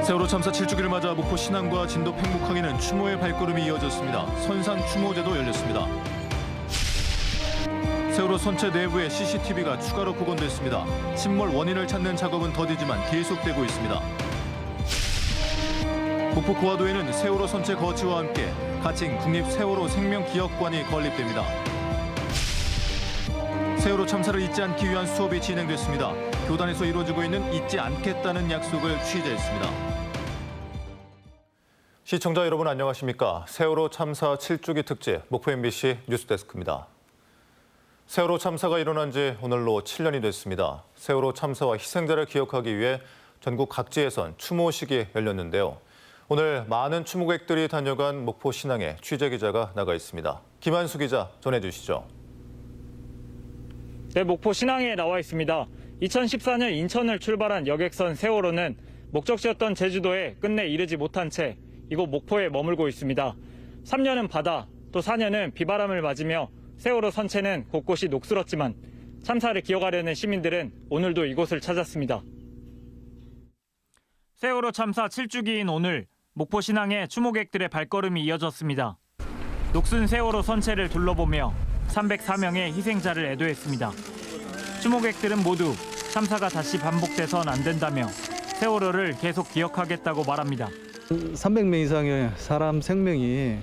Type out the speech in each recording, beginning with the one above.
세월호 참사 7주기를 맞아 목포 신항과 진도 팽목항에는 추모의 발걸음이 이어졌습니다. 선상 추모제도 열렸습니다. 세월호 선체 내부에 CCTV가 추가로 복원됐습니다. 침몰 원인을 찾는 작업은 더디지만 계속되고 있습니다. 목포 고화도에는 세월호 선체 거치와 함께 가칭 국립세월호 생명기억관이 건립됩니다. 세월호 참사를 잊지 않기 위한 수업이 진행됐습니다. 교단에서 이루어지고 있는 잊지 않겠다는 약속을 취재했습니다. 시청자 여러분 안녕하십니까? 세월호 참사 7주기 특집 목포 MBC 뉴스데스크입니다. 세월호 참사가 일어난 지 오늘로 7년이 됐습니다. 세월호 참사와 희생자를 기억하기 위해 전국 각지에선 추모식이 열렸는데요. 오늘 많은 추모객들이 다녀간 목포 신항에 취재기자가 나가 있습니다. 김한수 기자 전해주시죠. 네, 목포 신항에 나와 있습니다. 2014년 인천을 출발한 여객선 세월호는 목적지였던 제주도에 끝내 이르지 못한 채 이곳 목포에 머물고 있습니다. 3년은 바다, 또 4년은 비바람을 맞으며 세월호 선체는 곳곳이 녹슬었지만 참사를 기억하려는 시민들은 오늘도 이곳을 찾았습니다. 세월호 참사 7주기인 오늘 목포 신항에 추모객들의 발걸음이 이어졌습니다. 녹슨 세월호 선체를 둘러보며 304명의 희생자를 애도했습니다. 추모객들은 모두 참사가 다시 반복돼선 안 된다며 세월호를 계속 기억하겠다고 말합니다. 300명 이상의 사람 생명이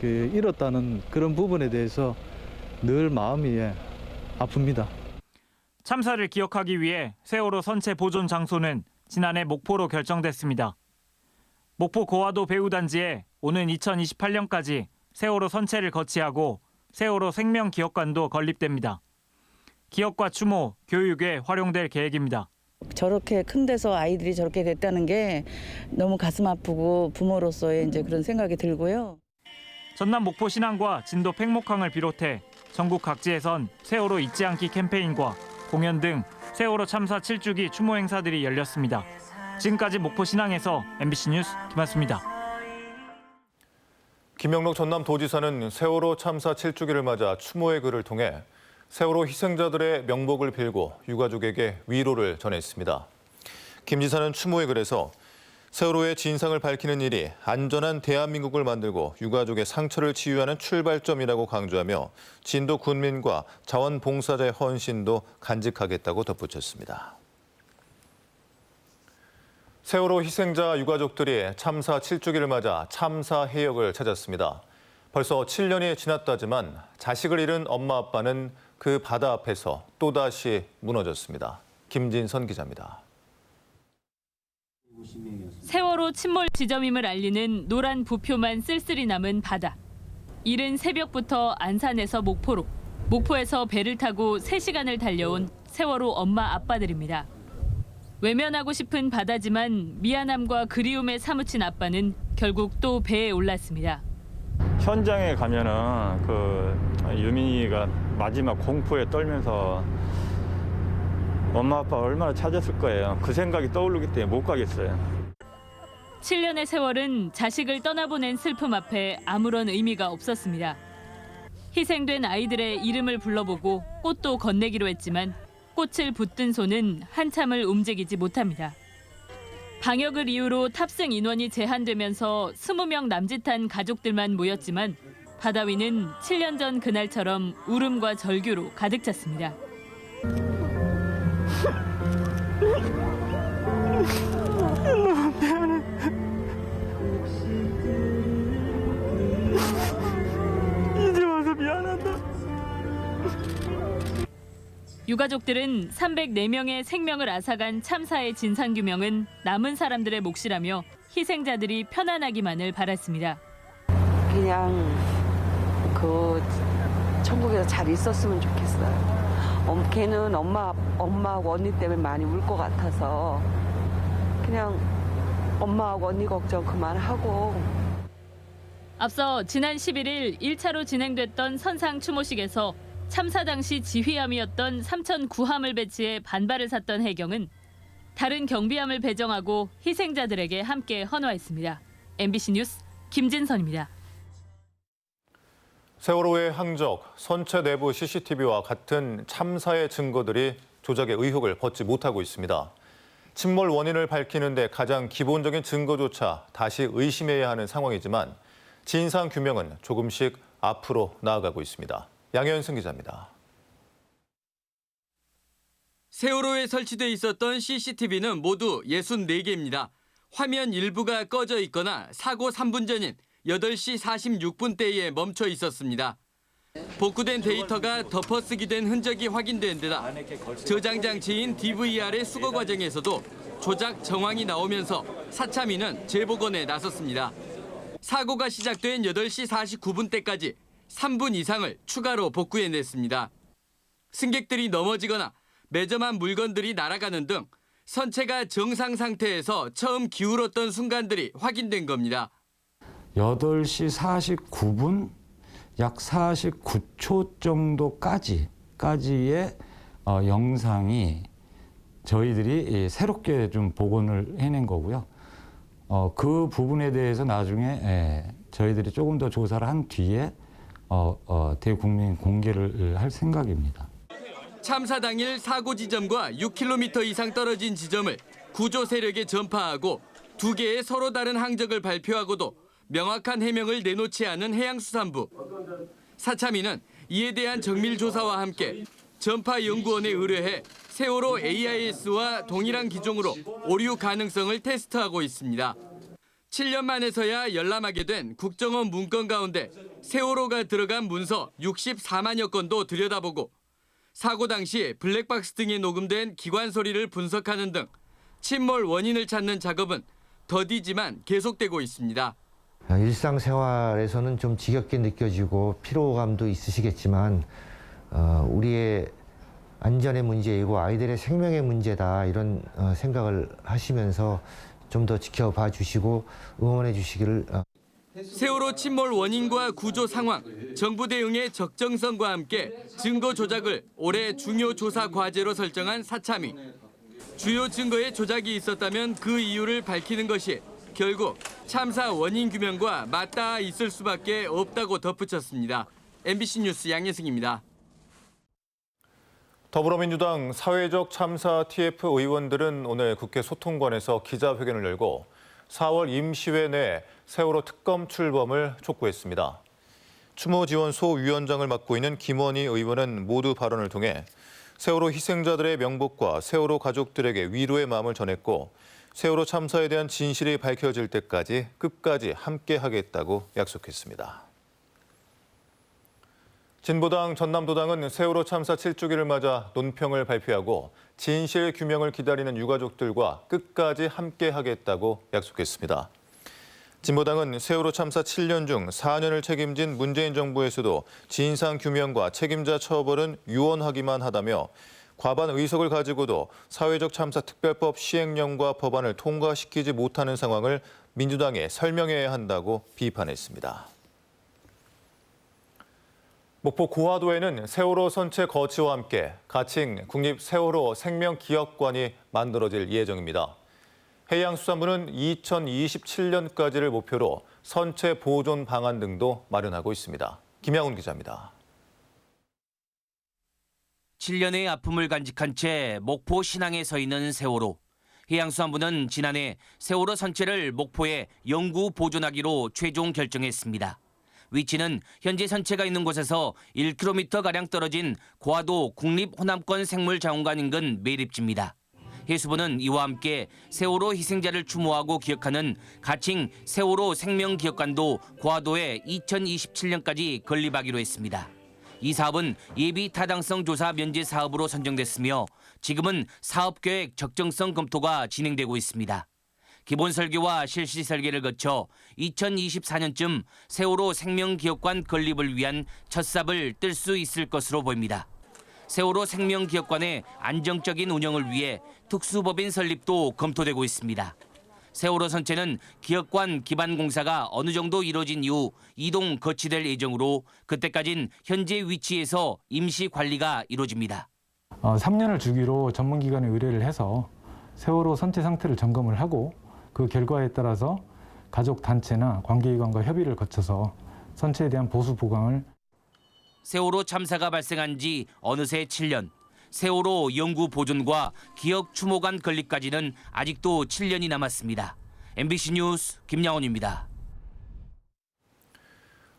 잃었다는 그런 부분에 대해서 늘 마음이 아픕니다. 참사를 기억하기 위해 세월호 선체 보존 장소는 지난해 목포로 결정됐습니다. 목포 고화도 배후단지에 오는 2028년까지 세월호 선체를 거치하고 세월호 생명기억관도 건립됩니다. 기억과 추모, 교육에 활용될 계획입니다. 저렇게 큰 데서 아이들이 저렇게 됐다는 게 너무 가슴 아프고 부모로서의 이제 그런 생각이 들고요. 전남 목포 신항과 진도 팽목항을 비롯해 전국 각지에선 세월호 잊지 않기 캠페인과 공연 등 세월호 참사 7주기 추모 행사들이 열렸습니다. 지금까지 목포 신항에서 MBC 뉴스 김한수입니다. 김영록 전남도지사는 세월호 참사 7주기를 맞아 추모의 글을 통해 세월호 희생자들의 명복을 빌고 유가족에게 위로를 전했습니다. 김 지사는 추모의 글에서 세월호의 진상을 밝히는 일이 안전한 대한민국을 만들고 유가족의 상처를 치유하는 출발점이라고 강조하며 진도 군민과 자원봉사자의 헌신도 간직하겠다고 덧붙였습니다. 세월호 희생자 유가족들이 참사 7주기를 맞아 참사 해역을 찾았습니다. 벌써 7년이 지났다지만 자식을 잃은 엄마 아빠는 그 바다 앞에서 또다시 무너졌습니다. 김진선 기자입니다. 세월호 침몰 지점임을 알리는 노란 부표만 쓸쓸히 남은 바다. 이른 새벽부터 안산에서 목포로, 목포에서 배를 타고 3시간을 달려온 세월호 엄마 아빠들입니다. 외면하고 싶은 바다지만 미안함과 그리움에 사무친 아빠는 결국 또 배에 올랐습니다. 현장에 가면은 유민이가 마지막 공포에 떨면서 엄마 아빠 얼마나 찾았을 거예요. 그 생각이 떠오르기 때문에 못 가겠어요. 7년의 세월은 자식을 떠나보낸 슬픔 앞에 아무런 의미가 없었습니다. 희생된 아이들의 이름을 불러보고 꽃도 건네기로 했지만 꽃을 붙든 손은 한참을 움직이지 못합니다. 방역을 이유로 탑승 인원이 제한되면서 20명 남짓한 가족들만 모였지만 바다 위는 7년 전 그날처럼 울음과 절규로 가득 찼습니다. 이제 와서 미안하다. 유가족들은 304명의 생명을 앗아간 참사의 진상규명은 남은 사람들의 몫이라며 희생자들이 편안하기만을 바랐습니다. 그냥 천국에서 잘 있었으면 좋겠어요. 걔는 엄마하고 언니 때문에 많이 울 것 같아서 그냥 엄마하고 언니 걱정 그만하고. 앞서 지난 11일 1차로 진행됐던 선상 추모식에서 참사 당시 지휘함이었던 삼천 구함을 배치해 반발을 샀던 해경은 다른 경비함을 배정하고 희생자들에게 함께 헌화했습니다. MBC 뉴스 김진선입니다. 세월호의 항적, 선체 내부 CCTV와 같은 참사의 증거들이 조작의 의혹을 벗지 못하고 있습니다. 침몰 원인을 밝히는 데 가장 기본적인 증거조차 다시 의심해야 하는 상황이지만 진상 규명은 조금씩 앞으로 나아가고 있습니다. 양현승 기자입니다. 세월호에 설치돼 있었던 CCTV는 모두 64개입니다. 화면 일부가 꺼져 있거나 사고 3분 전인 8시 46분대에 멈춰 있었습니다. 복구된 데이터가 덮어쓰기 된 흔적이 확인된 데다 저장 장치인 DVR의 수거 과정에서도 조작 정황이 나오면서 사참위는 재복원에 나섰습니다. 사고가 시작된 8시 49분대까지 3분 이상을 추가로 복구해냈습니다. 승객들이 넘어지거나 매점한 물건들이 날아가는 등 선체가 정상 상태에서 처음 기울었던 순간들이 확인된 겁니다. 8시 49분 약 49초 정도까지의 영상이 저희들이 새롭게 좀 복원을 해낸 거고요. 그 부분에 대해서 나중에 저희들이 조금 더 조사를 한 뒤에 대국민 공개를 할 생각입니다. 참사 당일 사고 지점과 6km 이상 떨어진 지점을 구조 세력에 전파하고 2개의 서로 다른 항적을 발표하고도 명확한 해명을 내놓지 않은 해양수산부. 사참위는 이에 대한 정밀 조사와 함께 전파연구원에 의뢰해 세월호 AIS와 동일한 기종으로 오류 가능성을 테스트하고 있습니다. 7년 만에서야 열람하게 된 국정원 문건 가운데 세월호가 들어간 문서 64만여 건도 들여다보고 사고 당시 블랙박스 등에 녹음된 기관 소리를 분석하는 등 침몰 원인을 찾는 작업은 더디지만 계속되고 있습니다. 일상생활에서는 좀 지겹게 느껴지고 피로감도 있으시겠지만 우리의 안전의 문제이고 아이들의 생명의 문제다 이런 생각을 하시면서 좀 더 지켜봐 주시고 응원해 주시기를. 세월호 침몰 원인과 구조 상황, 정부 대응의 적정성과 함께 증거 조작을 올해 중요 조사 과제로 설정한 사참위. 주요 증거에 조작이 있었다면 그 이유를 밝히는 것이 결국 참사 원인 규명과 맞닿아 있을 수밖에 없다고 덧붙였습니다. MBC 뉴스 양예승입니다. 더불어민주당 사회적 참사 TF 의원들은 오늘 국회 소통관에서 기자회견을 열고 4월 임시회 내 세월호 특검 출범을 촉구했습니다. 추모 지원 소위원장을 맡고 있는 김원희 의원은 모두 발언을 통해 세월호 희생자들의 명복과 세월호 가족들에게 위로의 마음을 전했고 세월호 참사에 대한 진실이 밝혀질 때까지 끝까지 함께하겠다고 약속했습니다. 진보당 전남도당은 세월호 참사 7주기를 맞아 논평을 발표하고 진실 규명을 기다리는 유가족들과 끝까지 함께하겠다고 약속했습니다. 진보당은 세월호 참사 7년 중 4년을 책임진 문재인 정부에서도 진상 규명과 책임자 처벌은 유언하기만 하다며 과반 의석을 가지고도 사회적 참사 특별법 시행령과 법안을 통과시키지 못하는 상황을 민주당에 설명해야 한다고 비판했습니다. 목포 고화도에는 세월호 선체 거치와 함께 가칭 국립 세월호 생명기억관이 만들어질 예정입니다. 해양수산부는 2027년까지를 목표로 선체 보존 방안 등도 마련하고 있습니다. 김양훈 기자입니다. 7년의 아픔을 간직한 채 목포 신항에 서 있는 세월호. 해양수산부는 지난해 세월호 선체를 목포에 영구 보존하기로 최종 결정했습니다. 위치는 현재 선체가 있는 곳에서 1km가량 떨어진 고화도 국립호남권 생물자원관 인근 매립지입니다. 해수부는 이와 함께 세월호 희생자를 추모하고 기억하는 가칭 세월호 생명기억관도 고화도에 2027년까지 건립하기로 했습니다. 이 사업은 예비 타당성 조사 면제 사업으로 선정됐으며 지금은 사업계획 적정성 검토가 진행되고 있습니다. 기본 설계와 실시 설계를 거쳐 2024년쯤 세월호 생명기억관 건립을 위한 첫 삽을 뜰 수 있을 것으로 보입니다. 세월호 생명기억관의 안정적인 운영을 위해 특수법인 설립도 검토되고 있습니다. 세월호 선체는 기억관 기반 공사가 어느 정도 이뤄진 이후 이동 거치될 예정으로 그때까진 현재 위치에서 임시 관리가 이루어집니다. 3년을 주기로 전문기관에 의뢰를 해서 세월호 선체 상태를 점검을 하고 그 결과에 따라서 가족 단체나 관계기관과 협의를 거쳐서 선체에 대한 보수 보강을. 세월호 참사가 발생한 지 어느새 7년. 세월호 영구 보존과 기억 추모관 건립까지는 아직도 7년이 남았습니다. MBC 뉴스 김양원입니다.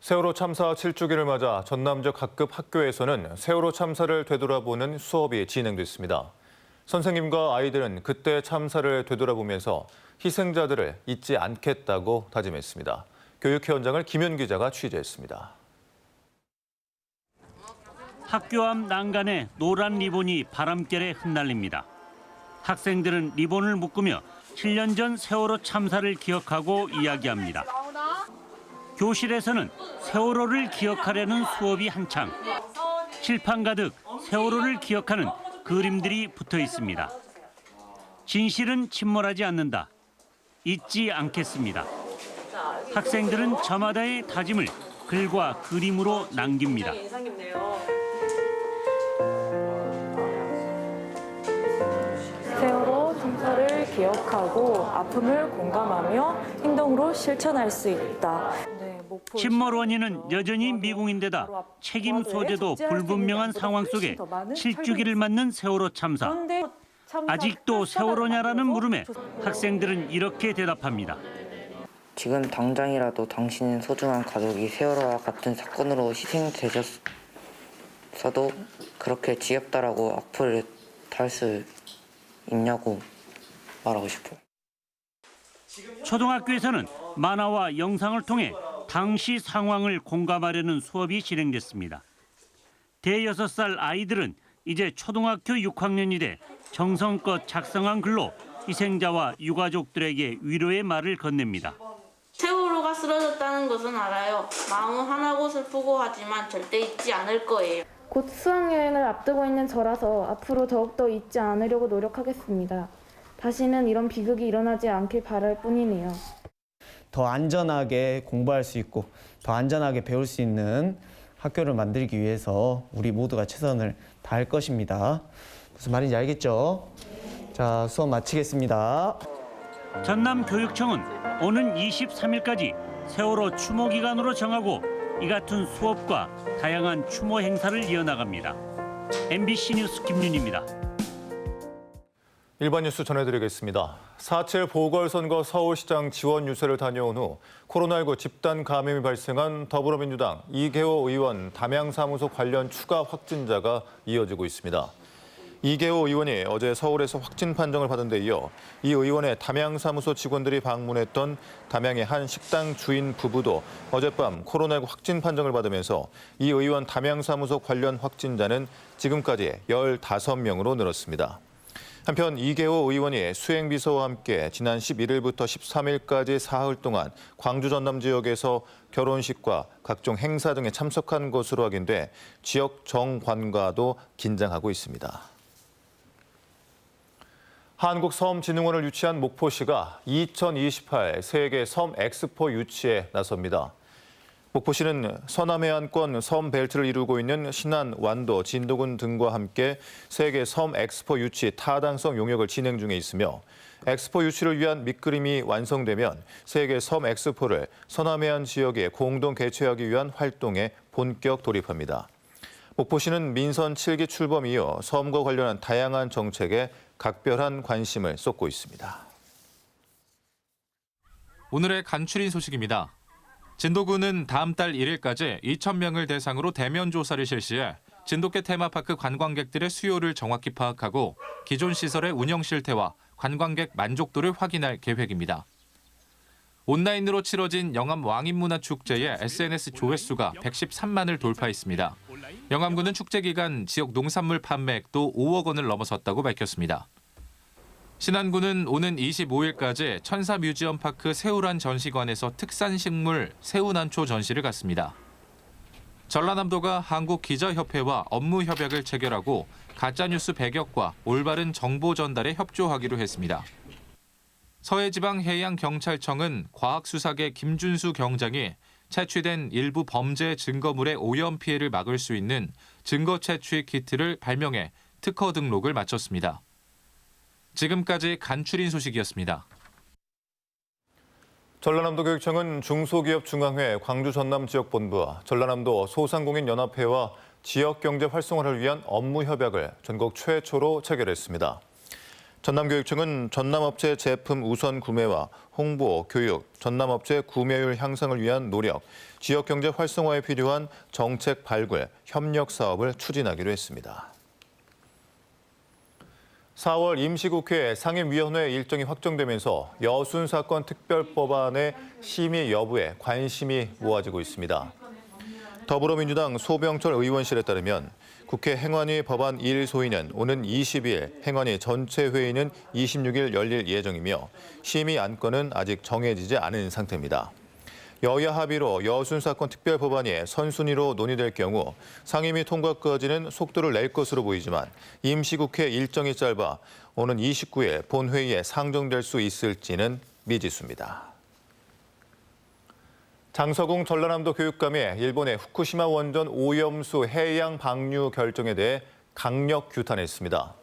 세월호 참사 7주기를 맞아 전남 지역 각급 학교에서는 세월호 참사를 되돌아보는 수업이 진행됐습니다. 선생님과 아이들은 그때 참사를 되돌아보면서 희생자들을 잊지 않겠다고 다짐했습니다. 교육 현장을 김현 기자가 취재했습니다. 학교 앞 난간에 노란 리본이 바람결에 흩날립니다. 학생들은 리본을 묶으며 7년 전 세월호 참사를 기억하고 이야기합니다. 교실에서는 세월호를 기억하려는 수업이 한창. 칠판 가득 세월호를 기억하는 그림들이 붙어 있습니다. 진실은 침몰하지 않는다. 잊지 않겠습니다. 학생들은 저마다의 다짐을 글과 그림으로 남깁니다. 세월호 참사를 기억하고 아픔을 공감하며 행동으로 실천할 수 있다. 침몰 원인은 여전히 미궁인데다 책임 소재도 불분명한 상황 속에 7주기를 맞는 세월호 참사. 아직도 세월호냐라는 물음에 학생들은 이렇게 대답합니다. 지금 당장이라도 당신의 소중한 가족이 세월호와 같은 사건으로 희생되셨어도 그렇게 지겹다라고 악플을 달 수 있냐고 말하고 싶어요. 초등학교에서는 만화와 영상을 통해 당시 상황을 공감하려는 수업이 진행됐습니다. 대여섯 살 아이들은 이제 초등학교 6학년이 돼 정성껏 작성한 글로 희생자와 유가족들에게 위로의 말을 건넵니다. 세월호가 쓰러졌다는 것은 알아요. 마음은 화나고 슬프고 하지만 절대 잊지 않을 거예요. 곧 수학여행을 앞두고 있는 저라서 앞으로 더욱더 잊지 않으려고 노력하겠습니다. 다시는 이런 비극이 일어나지 않길 바랄 뿐이네요. 더 안전하게 공부할 수 있고 더 안전하게 배울 수 있는 학교를 만들기 위해서 우리 모두가 최선을 다할 것입니다. 무슨 말인지 알겠죠? 자, 수업 마치겠습니다. 전남교육청은 오는 23일까지 세월호 추모 기간으로 정하고 이 같은 수업과 다양한 추모 행사를 이어나갑니다. MBC 뉴스 김윤희입니다. 일반 뉴스 전해드리겠습니다. 4.7 보궐선거 서울시장 지원 유세를 다녀온 후 코로나19 집단 감염이 발생한 더불어민주당 이계호 의원 담양사무소 관련 추가 확진자가 이어지고 있습니다. 이계호 의원이 어제 서울에서 확진 판정을 받은 데 이어 이 의원의 담양사무소 직원들이 방문했던 담양의 한 식당 주인 부부도 어젯밤 코로나19 확진 판정을 받으면서 이 의원 담양사무소 관련 확진자는 지금까지 15명으로 늘었습니다. 한편 이계호 의원이 수행비서와 함께 지난 11일부터 13일까지 사흘 동안 광주 전남 지역에서 결혼식과 각종 행사 등에 참석한 것으로 확인돼 지역 정관과도 긴장하고 있습니다. 한국섬진흥원을 유치한 목포시가 2028 세계 섬 엑스포 유치에 나섭니다. 목포시는 서남해안권 섬 벨트를 이루고 있는 신안, 완도, 진도군 등과 함께 세계 섬 엑스포 유치 타당성 용역을 진행 중에 있으며 엑스포 유치를 위한 밑그림이 완성되면 세계 섬 엑스포를 서남해안 지역에 공동 개최하기 위한 활동에 본격 돌입합니다. 목포시는 민선 7기 출범 이후 섬과 관련한 다양한 정책에 각별한 관심을 쏟고 있습니다. 오늘의 간추린 소식입니다. 진도군은 다음 달 1일까지 2,000명을 대상으로 대면 조사를 실시해 진돗개 테마파크 관광객들의 수요를 정확히 파악하고 기존 시설의 운영 실태와 관광객 만족도를 확인할 계획입니다. 온라인으로 치러진 영암 왕인문화축제의 SNS 조회수가 113만을 돌파했습니다. 영암군은 축제 기간 지역 농산물 판매액도 5억 원을 넘어섰다고 밝혔습니다. 신안군은 오는 25일까지 천사뮤지엄파크 새우란 전시관에서 특산식물 새우난초 전시를 갖습니다. 전라남도가 한국기자협회와 업무 협약을 체결하고 가짜뉴스 배격과 올바른 정보 전달에 협조하기로 했습니다. 서해지방해양경찰청은 과학수사계 김준수 경장이 채취된 일부 범죄 증거물의 오염 피해를 막을 수 있는 증거 채취 키트를 발명해 특허 등록을 마쳤습니다. 지금까지 간추린 소식이었습니다. 전라남도 교육청은 중소기업중앙회 광주 전남 지역본부, 전라남도 소상공인연합회와 지역 경제 활성화를 위한 업무 협약을 전국 최초로 체결했습니다. 전남교육청은 전남업체 제품 우선 구매와 홍보, 교육, 전남업체 구매율 향상을 위한 노력, 지역 경제 활성화에 필요한 정책 발굴, 협력 사업을 추진하기로 했습니다. 4월 임시국회 상임위원회 일정이 확정되면서 여순 사건 특별법안의 심의 여부에 관심이 모아지고 있습니다. 더불어민주당 소병철 의원실에 따르면 국회 행안위 법안 1소위는 오는 22일, 행안위 전체 회의는 26일 열릴 예정이며 심의 안건은 아직 정해지지 않은 상태입니다. 여야 합의로 여순 사건 특별법안이 선순위로 논의될 경우 상임위 통과까지는 속도를 낼 것으로 보이지만 임시국회 일정이 짧아 오는 29일 본회의에 상정될 수 있을지는 미지수입니다. 장서궁 전라남도 교육감이 일본의 후쿠시마 원전 오염수 해양 방류 결정에 대해 강력 규탄했습니다.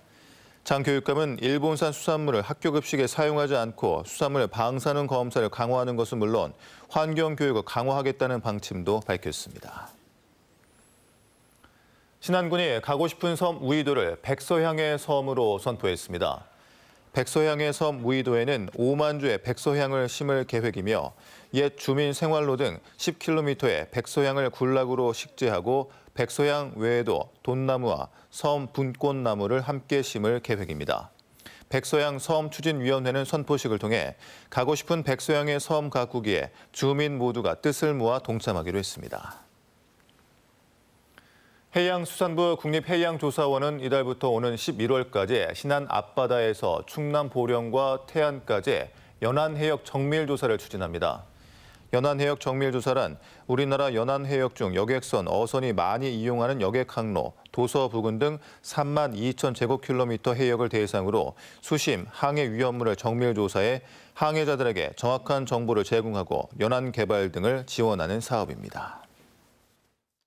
장 교육감은 일본산 수산물을 학교 급식에 사용하지 않고 수산물 방사능 검사를 강화하는 것은 물론 환경 교육을 강화하겠다는 방침도 밝혔습니다. 신안군이 가고 싶은 섬 우이도를 백서향의 섬으로 선포했습니다. 백서향의 섬 우이도에는 5만 주의 백서향을 심을 계획이며 옛 주민 생활로 등 10km의 백서향을 군락으로 식재하고 백서향 외에도 돈나무와 섬 분꽃나무를 함께 심을 계획입니다. 백서향 섬추진위원회는 선포식을 통해 가고 싶은 백서향의 섬 가꾸기에 주민 모두가 뜻을 모아 동참하기로 했습니다. 해양수산부 국립해양조사원은 이달부터 오는 11월까지 신안 앞바다에서 충남 보령과 태안까지 연안해역 정밀조사를 추진합니다. 연안해역 정밀조사란 우리나라 연안해역 중 여객선, 어선이 많이 이용하는 여객항로, 도서 부근 등 3만 2천 제곱킬로미터 해역을 대상으로 수심, 항해 위험물을 정밀조사해 항해자들에게 정확한 정보를 제공하고 연안 개발 등을 지원하는 사업입니다.